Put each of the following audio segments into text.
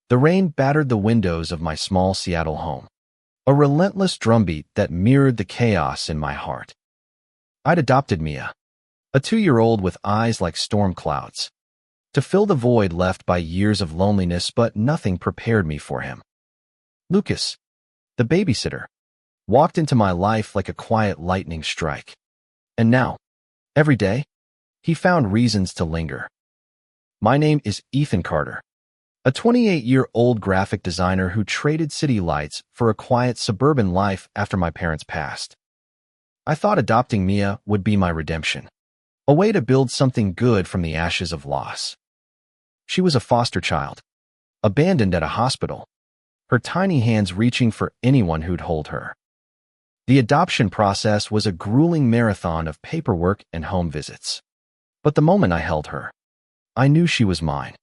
The rain battered the windows of my small Seattle home, a relentless drumbeat that mirrored the chaos in my heart. I'd adopted Mia, a 2-year-old with eyes like storm clouds, to fill the void left by years of loneliness, but nothing prepared me for him. Lucas, the babysitter, walked into my life like a quiet lightning strike. And now, every day, he found reasons to linger. My name is Ethan Carter, a 28-year-old graphic designer who traded city lights for a quiet suburban life after my parents passed. I thought adopting Mia would be my redemption, a way to build something good from the ashes of loss. She was a foster child, abandoned at a hospital, her tiny hands reaching for anyone who'd hold her. The adoption process was a grueling marathon of paperwork and home visits. But the moment I held her, I knew she was mine.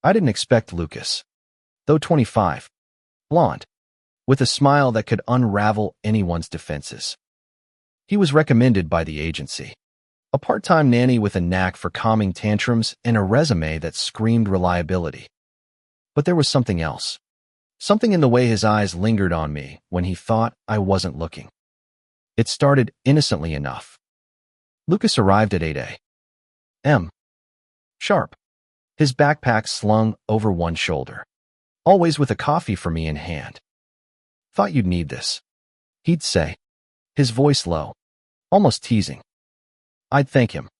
I didn't expect Lucas, though 25, blonde, with a smile that could unravel anyone's defenses. He was recommended by the agency, a part-time nanny with a knack for calming tantrums and a resume that screamed reliability. But there was something else. Something in the way his eyes lingered on me when he thought I wasn't looking. It started innocently enough. Lucas arrived at 8 a.m. sharp, his backpack slung over one shoulder, always with a coffee for me in hand. "Thought you'd need this," he'd say, his voice low, almost teasing. I'd thank him,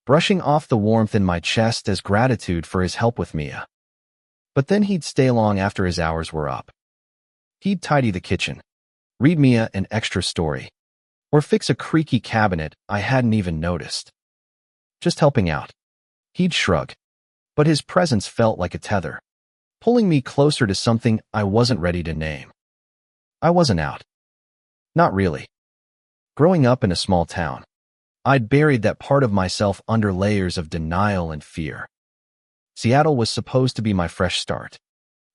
brushing off the warmth in my chest as gratitude for his help with Mia. But then he'd stay long after his hours were up. He'd tidy the kitchen, read Mia an extra story, or fix a creaky cabinet I hadn't even noticed. Just helping out. He'd shrug, but his presence felt like a tether, pulling me closer to something I wasn't ready to name. I wasn't out. Not really. Growing up in a small town, I'd buried that part of myself under layers of denial and fear. Seattle was supposed to be my fresh start,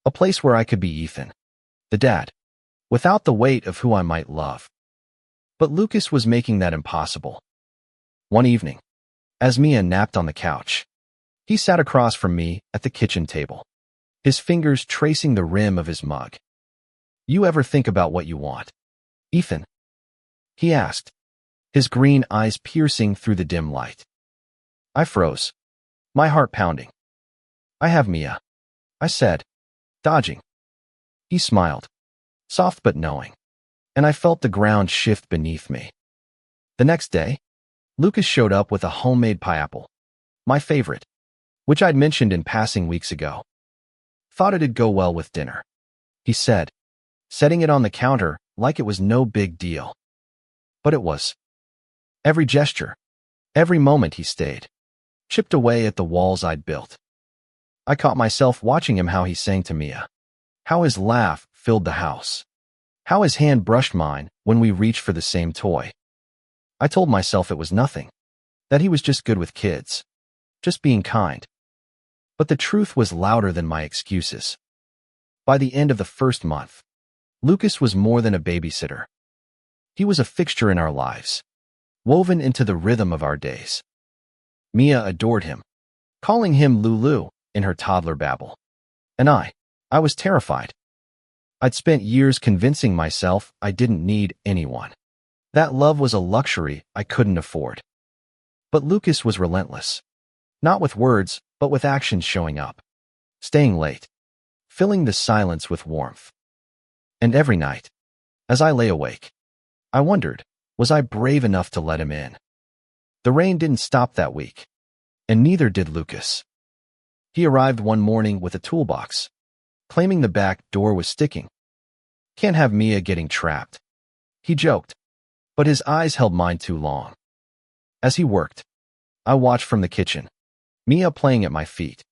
a place where I could be Ethan, the dad, without the weight of who I might love. But Lucas was making that impossible. One evening, as Mia napped on the couch, he sat across from me at the kitchen table, his fingers tracing the rim of his mug. "You ever think about what you want, Ethan?" he asked, his green eyes piercing through the dim light. I froze, my heart pounding. "I have Mia," I said, dodging. He smiled, soft but knowing, and I felt the ground shift beneath me. The next day, Lucas showed up with a homemade pineapple, my favorite, which I'd mentioned in passing weeks ago. "Thought it'd go well with dinner," he said, setting it on the counter like it was no big deal. But it was. Every gesture, every moment he stayed, chipped away at the walls I'd built. I caught myself watching him, how he sang to Mia, how his laugh filled the house, how his hand brushed mine when we reached for the same toy. I told myself it was nothing, that he was just good with kids, just being kind. But the truth was louder than my excuses. By the end of the first month, Lucas was more than a babysitter. He was a fixture in our lives, woven into the rhythm of our days. Mia adored him, calling him Lulu in her toddler babble. And I was terrified. I'd spent years convincing myself I didn't need anyone. That love was a luxury I couldn't afford. But Lucas was relentless. Not with words, but with actions showing up. Staying late. Filling the silence with warmth. And every night, as I lay awake, I wondered, was I brave enough to let him in? The rain didn't stop that week, and neither did Lucas. He arrived one morning with a toolbox, claiming the back door was sticking. "Can't have Mia getting trapped," he joked, but his eyes held mine too long. As he worked, I watched from the kitchen, Mia playing at my feet.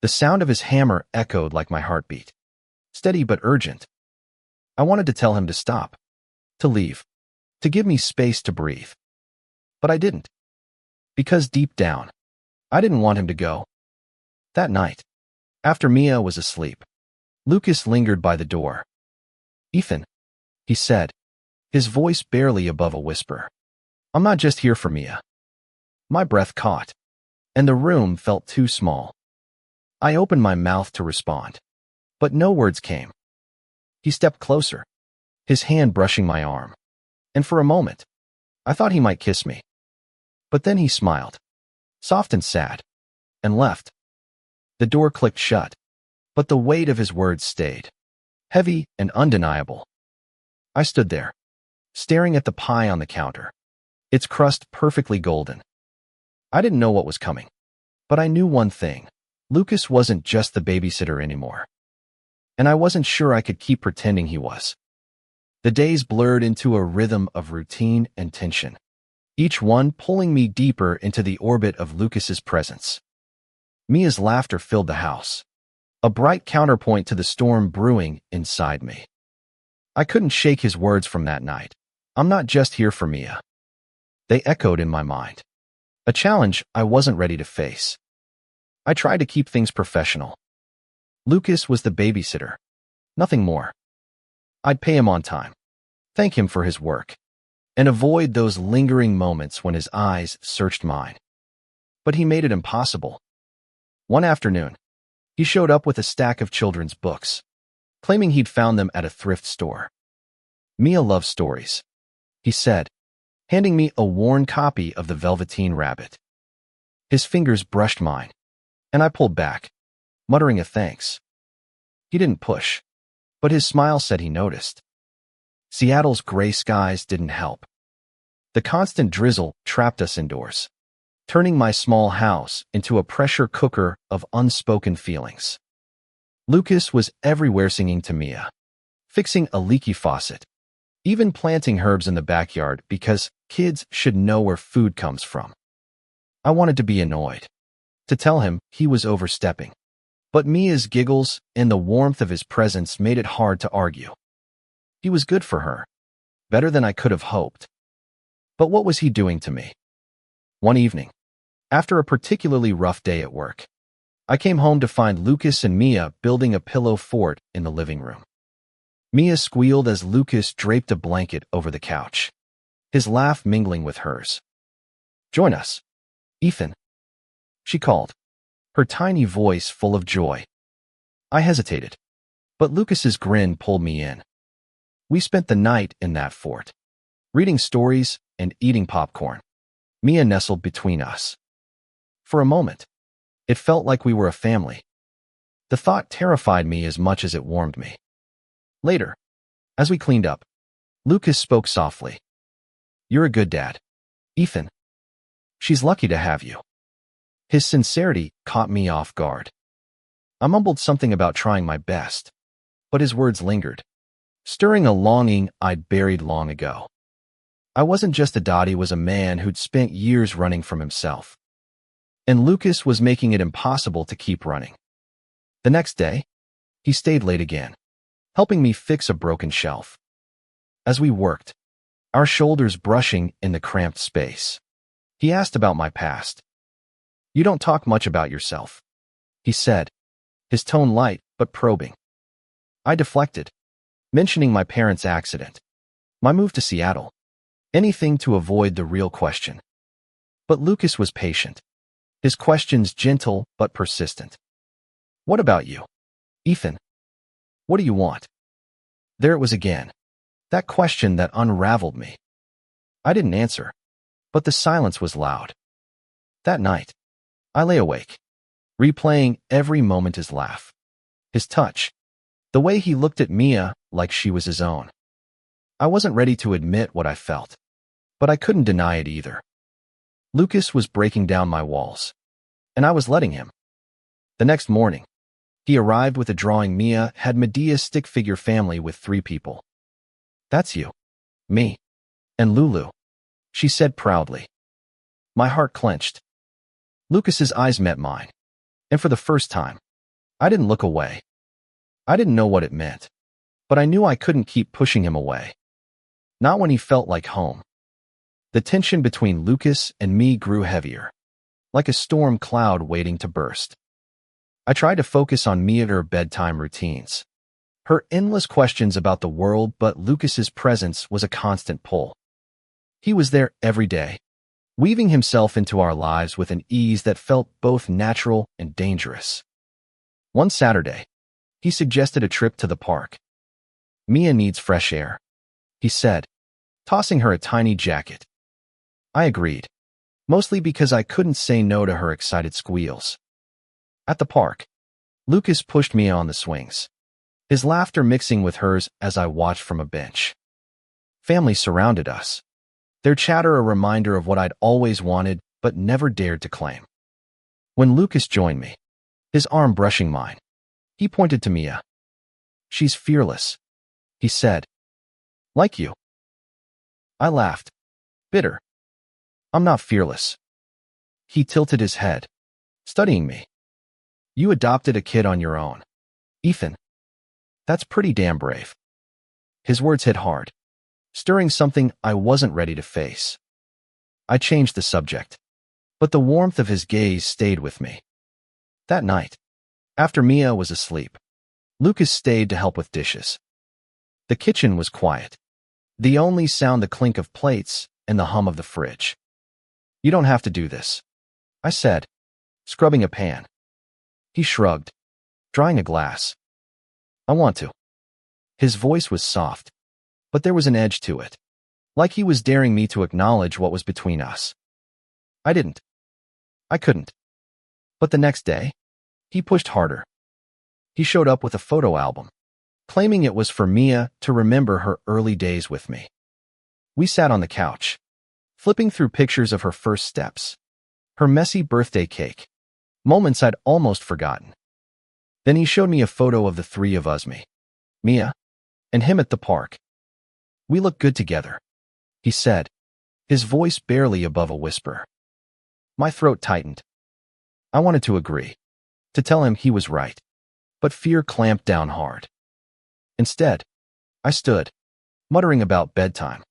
The sound of his hammer echoed like my heartbeat, steady but urgent. I wanted to tell him to stop, to leave, to give me space to breathe. But I didn't. Because deep down, I didn't want him to go. That night, after Mia was asleep, Lucas lingered by the door. "Ethan," he said, his voice barely above a whisper, "I'm not just here for Mia." My breath caught, and the room felt too small. I opened my mouth to respond, But no words came. He stepped closer, his hand brushing my arm, and for a moment, I thought he might kiss me. But then he smiled, soft and sad, and left. The door clicked shut, but the weight of his words stayed, heavy and undeniable. I stood there, staring at the pie on the counter, its crust perfectly golden. I didn't know what was coming, but I knew one thing. Lucas wasn't just the babysitter anymore. And I wasn't sure I could keep pretending he was. The days blurred into a rhythm of routine and tension, each one pulling me deeper into the orbit of Lucas's presence. Mia's laughter filled the house, a bright counterpoint to the storm brewing inside me. I couldn't shake his words from that night. I'm not just here for Mia. They echoed in my mind, a challenge I wasn't ready to face. I tried to keep things professional. Lucas was the babysitter, nothing more. I'd pay him on time, thank him for his work, and avoid those lingering moments when his eyes searched mine. But he made it impossible. One afternoon, he showed up with a stack of children's books, claiming he'd found them at a thrift store. Mia Love Stories, he said, handing me a worn copy of The Velveteen Rabbit. His fingers brushed mine, and I pulled back, muttering a thanks. He didn't push, but his smile said he noticed. Seattle's gray skies didn't help. The constant drizzle trapped us indoors, turning my small house into a pressure cooker of unspoken feelings. Lucas was everywhere singing to Mia, fixing a leaky faucet, even planting herbs in the backyard because kids should know where food comes from. I wanted to be annoyed, to tell him he was overstepping. But Mia's giggles and the warmth of his presence made it hard to argue. He was good for her, better than I could have hoped. But what was he doing to me? One evening, after a particularly rough day at work, I came home to find Lucas and Mia building a pillow fort in the living room. Mia squealed as Lucas draped a blanket over the couch, his laugh mingling with hers. "Join us, Ethan," she called, her tiny voice full of joy. I hesitated, but Lucas's grin pulled me in. We spent the night in that fort, reading stories and eating popcorn. Mia nestled between us. For a moment, it felt like we were a family. The thought terrified me as much as it warmed me. Later, as we cleaned up, Lucas spoke softly. "You're a good dad, Ethan. She's lucky to have you." His sincerity caught me off guard. I mumbled something about trying my best, but his words lingered, stirring a longing I'd buried long ago. I wasn't just a dad, he was a man who'd spent years running from himself. And Lucas was making it impossible to keep running. The next day, he stayed late again, helping me fix a broken shelf. As we worked, our shoulders brushing in the cramped space, he asked about my past. "You don't talk much about yourself," he said, his tone light but probing. I deflected, mentioning my parents' accident, my move to Seattle, anything to avoid the real question. But Lucas was patient, his questions gentle but persistent. "What about you, Ethan? What do you want?" There it was again, that question that unraveled me. I didn't answer, but the silence was loud. That night, I lay awake, replaying every moment, his laugh, his touch, the way he looked at Mia like she was his own. I wasn't ready to admit what I felt, but I couldn't deny it either. Lucas was breaking down my walls, and I was letting him. The next morning, he arrived with a drawing Mia had Medea's stick figure family with 3 people. "That's you, me, and Lulu," she said proudly. My heart clenched. Lucas's eyes met mine, and for the first time, I didn't look away. I didn't know what it meant, but I knew I couldn't keep pushing him away. Not when he felt like home. The tension between Lucas and me grew heavier, like a storm cloud waiting to burst. I tried to focus on Mia and her bedtime routines, her endless questions about the world, but Lucas's presence was a constant pull. He was there every day, weaving himself into our lives with an ease that felt both natural and dangerous. One Saturday, He suggested a trip to the park. Mia needs fresh air, he said, tossing her a tiny jacket. I agreed, mostly because I couldn't say no to her excited squeals. At the park, Lucas pushed Mia on the swings, his laughter mixing with hers as I watched from a bench. Family surrounded us, their chatter a reminder of what I'd always wanted but never dared to claim. When Lucas joined me, his arm brushing mine, he pointed to Mia. She's fearless, he said. Like you. I laughed, bitter. I'm not fearless. He tilted his head, studying me. You adopted a kid on your own, Ethan. That's pretty damn brave. His words hit hard, stirring something I wasn't ready to face. I changed the subject, but the warmth of his gaze stayed with me. That night, after Mia was asleep, Lucas stayed to help with dishes. The kitchen was quiet, the only sound the clink of plates and the hum of the fridge. You don't have to do this, I said, scrubbing a pan. He shrugged, drying a glass. I want to. His voice was soft, but there was an edge to it, like he was daring me to acknowledge what was between us. I didn't. I couldn't. But the next day, he pushed harder. He showed up with a photo album, claiming it was for Mia to remember her early days with me. We sat on the couch, flipping through pictures of her first steps, her messy birthday cake, moments I'd almost forgotten. Then he showed me a photo of the three of us, me, Mia, and him at the park. We look good together, he said, his voice barely above a whisper. My throat tightened. I wanted to agree, to tell him he was right, but fear clamped down hard. Instead, I stood, muttering about bedtime.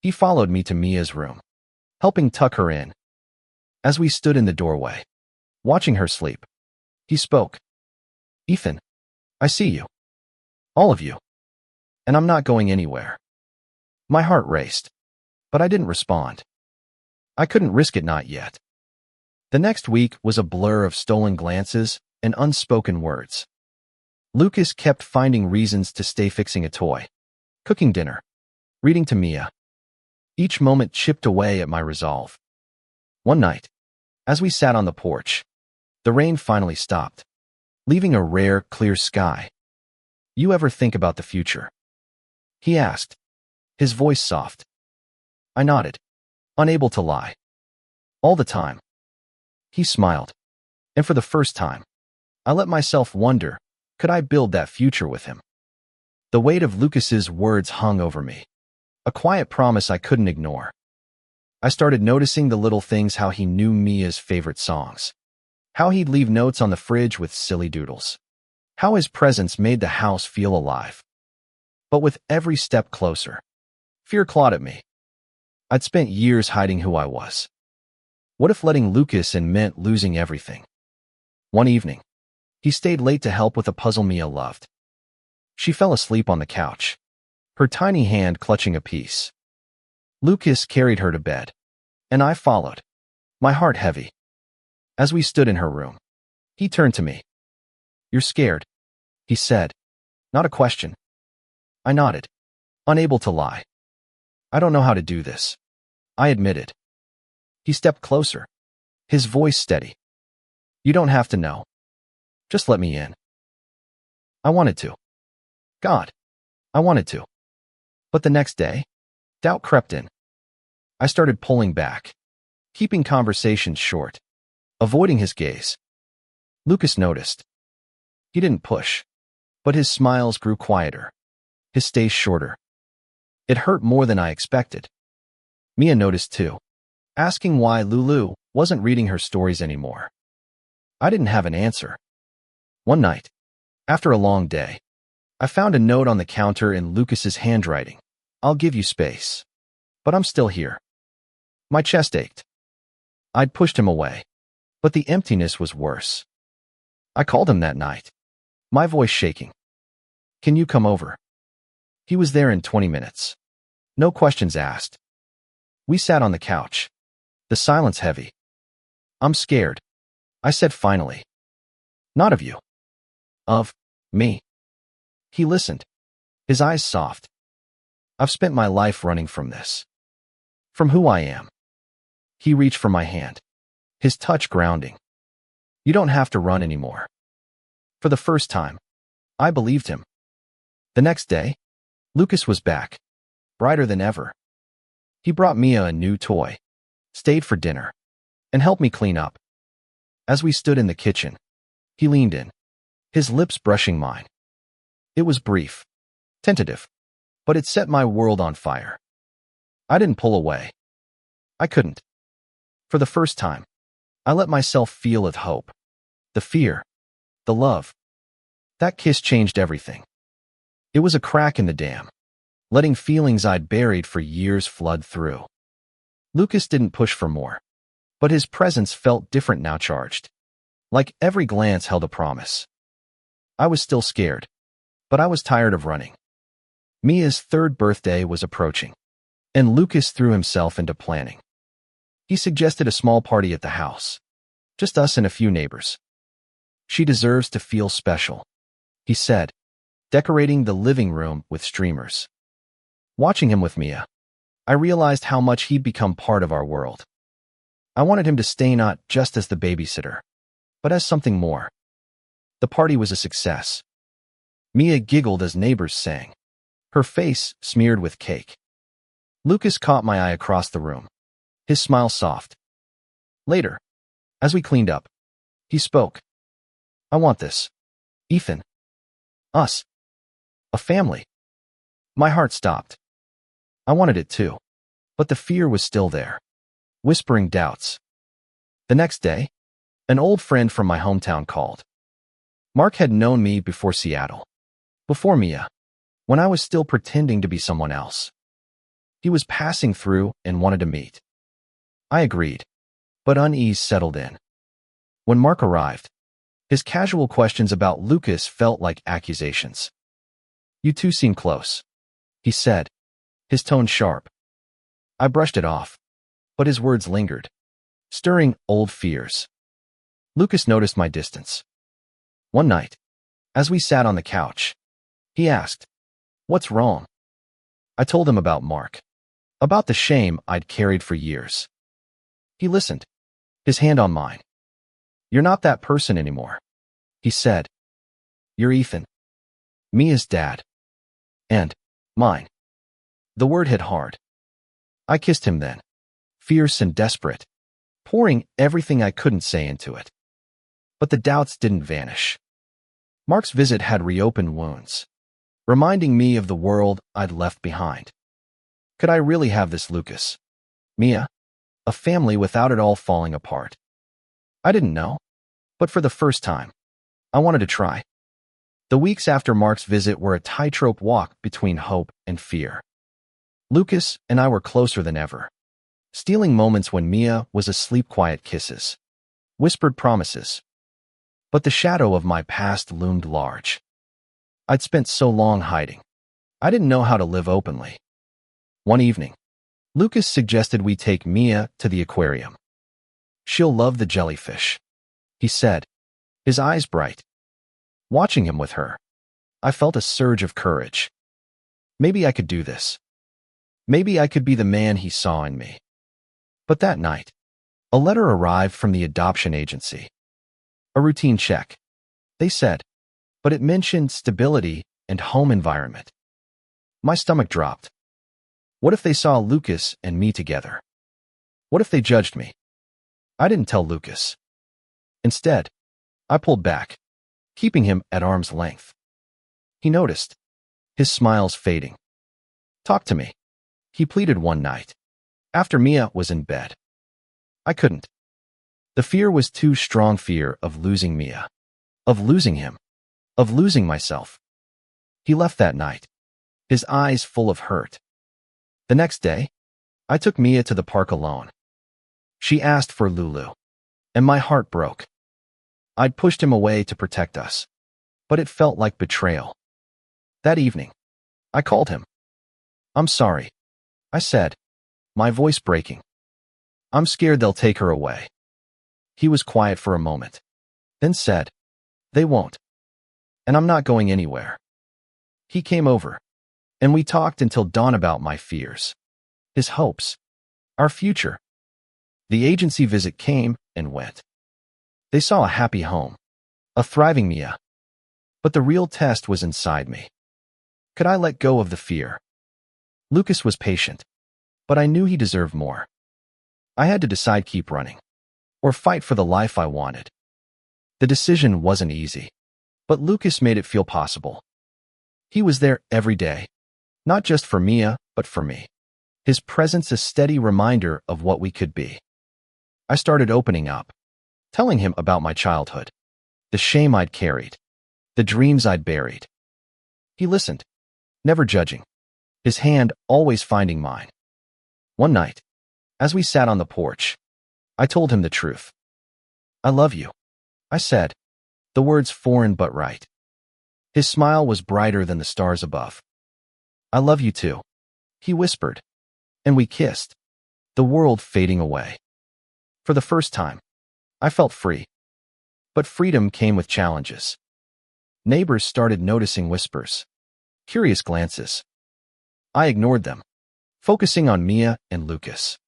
He followed me to Mia's room, helping tuck her in. As we stood in the doorway, watching her sleep, he spoke. Ethan, I see you. All of you. And I'm not going anywhere. My heart raced, but I didn't respond. I couldn't risk it, not yet. The next week was a blur of stolen glances and unspoken words. Lucas kept finding reasons to stay, fixing a toy, cooking dinner, reading to Mia. Each moment chipped away at my resolve. One night, as we sat on the porch, the rain finally stopped, leaving a rare, clear sky. You ever think about the future? He asked, his voice soft. I nodded, unable to lie. All the time. He smiled, and for the first time, I let myself wonder, could I build that future with him? The weight of Lucas's words hung over me, a quiet promise I couldn't ignore. I started noticing the little things, how he knew Mia's favorite songs, how he'd leave notes on the fridge with silly doodles, how his presence made the house feel alive. But with every step closer, fear clawed at me. I'd spent years hiding who I was. What if letting Lucas in meant losing everything? One evening, he stayed late to help with a puzzle Mia loved. She fell asleep on the couch, her tiny hand clutching a piece. Lucas carried her to bed, and I followed, my heart heavy. As we stood in her room, he turned to me. You're scared, he said. Not a question. I nodded, unable to lie. I don't know how to do this, I admitted. He stepped closer, his voice steady. You don't have to know. Just let me in. I wanted to. God, I wanted to. But the next day, doubt crept in. I started pulling back, keeping conversations short, avoiding his gaze. Lucas noticed. He didn't push, but his smiles grew quieter, his stays shorter. It hurt more than I expected. Mia noticed too, asking why Lulu wasn't reading her stories anymore. I didn't have an answer. One night, after a long day, I found a note on the counter in Lucas's handwriting. I'll give you space, but I'm still here. My chest ached. I'd pushed him away, but the emptiness was worse. I called him that night, my voice shaking. Can you come over? He was there in 20 minutes. No questions asked. We sat on the couch, the silence heavy. I'm scared, I said finally. Not of you. Of Me. He listened, his eyes soft. I've spent my life running from this. From who I am. He reached for my hand, his touch grounding. You don't have to run anymore. For the first time, I believed him. The next day, Lucas was back, brighter than ever. He brought Mia a new toy, stayed for dinner, and helped me clean up. As we stood in the kitchen, he leaned in, his lips brushing mine. It was brief, tentative, but it set my world on fire. I didn't pull away. I couldn't. For the first time, I let myself feel the hope, the fear, the love. That kiss changed everything. It was a crack in the dam, letting feelings I'd buried for years flood through. Lucas didn't push for more, but his presence felt different now, charged. Like every glance held a promise. I was still scared, but I was tired of running. Mia's third birthday was approaching, and Lucas threw himself into planning. He suggested a small party at the house, just us and a few neighbors. She deserves to feel special, he said, decorating the living room with streamers. Watching him with Mia, I realized how much he'd become part of our world. I wanted him to stay not just as the babysitter, but as something more. The party was a success. Mia giggled as neighbors sang, her face smeared with cake. Lucas caught my eye across the room, his smile soft. Later, as we cleaned up, he spoke. I want this. Ethan. Us. A family. My heart stopped. I wanted it too, but the fear was still there, whispering doubts. The next day, an old friend from my hometown called. Mark had known me before Seattle, before Mia, when I was still pretending to be someone else. He was passing through and wanted to meet. I agreed, but unease settled in. When Mark arrived, his casual questions about Lucas felt like accusations. You two seem close, he said, his tone sharp. I brushed it off, but his words lingered, stirring old fears. Lucas noticed my distance. One night, as we sat on the couch, he asked, "What's wrong?" I told him about Mark, about the shame I'd carried for years. He listened, his hand on mine. You're not that person anymore, he said. You're Ethan, Mia's dad, and mine. The word hit hard. I kissed him then, fierce and desperate, pouring everything I couldn't say into it. But the doubts didn't vanish. Mark's visit had reopened wounds, reminding me of the world I'd left behind. Could I really have this Lucas? Mia? A family without it all falling apart? I didn't know, but for the first time, I wanted to try. The weeks after Mark's visit were a tightrope walk between hope and fear. Lucas and I were closer than ever, stealing moments when Mia was asleep, quiet kisses, whispered promises. But the shadow of my past loomed large. I'd spent so long hiding. I didn't know how to live openly. One evening, Lucas suggested we take Mia to the aquarium. She'll love the jellyfish, he said, his eyes bright. Watching him with her, I felt a surge of courage. Maybe I could do this. Maybe I could be the man he saw in me. But that night, a letter arrived from the adoption agency. A routine check, they said, but it mentioned stability and home environment. My stomach dropped. What if they saw Lucas and me together? What if they judged me? I didn't tell Lucas. Instead, I pulled back, keeping him at arm's length. He noticed, his smiles fading. Talk to me, he pleaded one night, after Mia was in bed. I couldn't. The fear was too strong, fear of losing Mia, of losing him, of losing myself. He left that night, his eyes full of hurt. The next day, I took Mia to the park alone. She asked for Lulu, and my heart broke. I'd pushed him away to protect us, but it felt like betrayal. That evening, I called him. I'm sorry, I said, my voice breaking. I'm scared they'll take her away. He was quiet for a moment, then said, They won't. and I'm not going anywhere. He came over, and we talked until dawn about my fears, his hopes, our future. The agency visit came and went. They saw a happy home, a thriving Mia. But the real test was inside me. Could I let go of the fear? Lucas was patient, but I knew he deserved more. I had to decide keep running, or fight for the life I wanted. The decision wasn't easy, but Lucas made it feel possible. He was there every day, not just for Mia, but for me. His presence a steady reminder of what we could be. I started opening up, telling him about my childhood, the shame I'd carried, the dreams I'd buried. He listened, never judging, his hand always finding mine. One night, as we sat on the porch, I told him the truth. I love you, I said, the words foreign but right. His smile was brighter than the stars above. I love you too, he whispered, and we kissed, the world fading away. For the first time, I felt free. But freedom came with challenges. Neighbors started noticing whispers, curious glances. I ignored them, focusing on Mia and Lucas.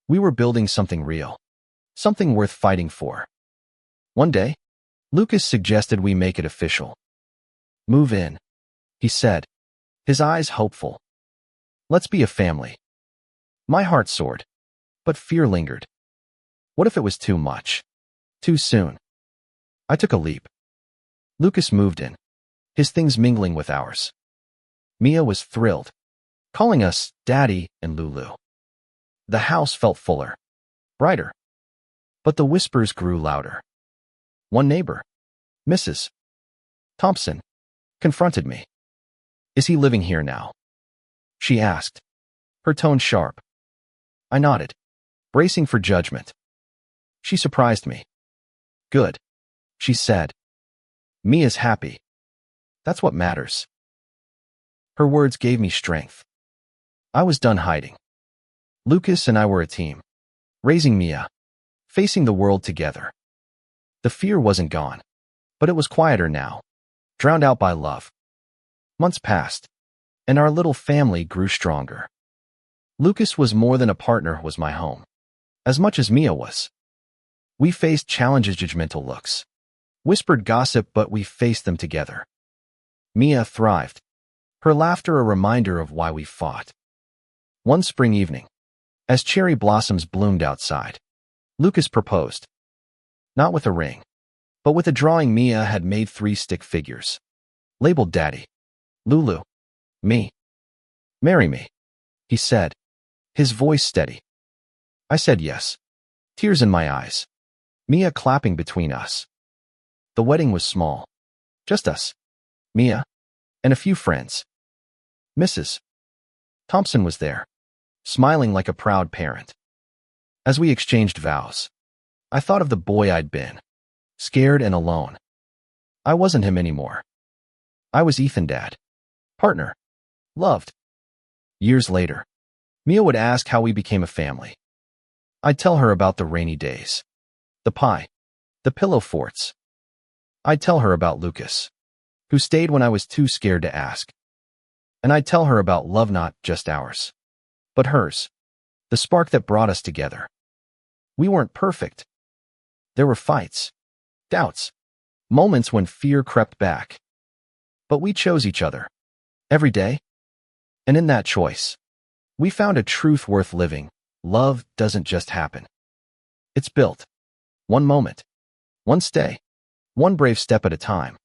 We were building something real, something worth fighting for. One day, Lucas suggested we make it official. Move in, he said, his eyes hopeful. Let's be a family. My heart soared, but fear lingered. What if it was too much? Too soon? I took a leap. Lucas moved in, his things mingling with ours. Mia was thrilled, calling us Daddy and Lulu. The house felt fuller, brighter. But the whispers grew louder. One neighbor, Mrs. Thompson, confronted me. Is he living here now? She asked, her tone sharp. I nodded, bracing for judgment. She surprised me. Good, she said. Mia's happy. That's what matters. Her words gave me strength. I was done hiding. Lucas and I were a team, raising Mia, facing the world together. The fear wasn't gone, but it was quieter now, drowned out by love. Months passed, and our little family grew stronger. Lucas was more than a partner, was my home, as much as Mia was. We faced challenges, judgmental looks, whispered gossip, but we faced them together. Mia thrived, her laughter a reminder of why we fought. One spring evening, as cherry blossoms bloomed outside, Lucas proposed. Not with a ring, but with a drawing Mia had made 3 stick figures, labeled Daddy, Lulu, me. Marry me, he said, his voice steady. I said yes, tears in my eyes, Mia clapping between us. The wedding was small, just us, Mia, and a few friends. Mrs. Thompson was there, smiling like a proud parent. As we exchanged vows, I thought of the boy I'd been, scared and alone. I wasn't him anymore. I was Ethan, dad, partner, loved. Years later, Mia would ask how we became a family. I'd tell her about the rainy days, the pie, the pillow forts. I'd tell her about Lucas, who stayed when I was too scared to ask. And I'd tell her about love, not just ours, but hers, the spark that brought us together. We weren't perfect. There were fights, doubts, moments when fear crept back. But we chose each other, every day. And in that choice, we found a truth worth living. Love doesn't just happen. It's built. One moment, one stay, one brave step at a time.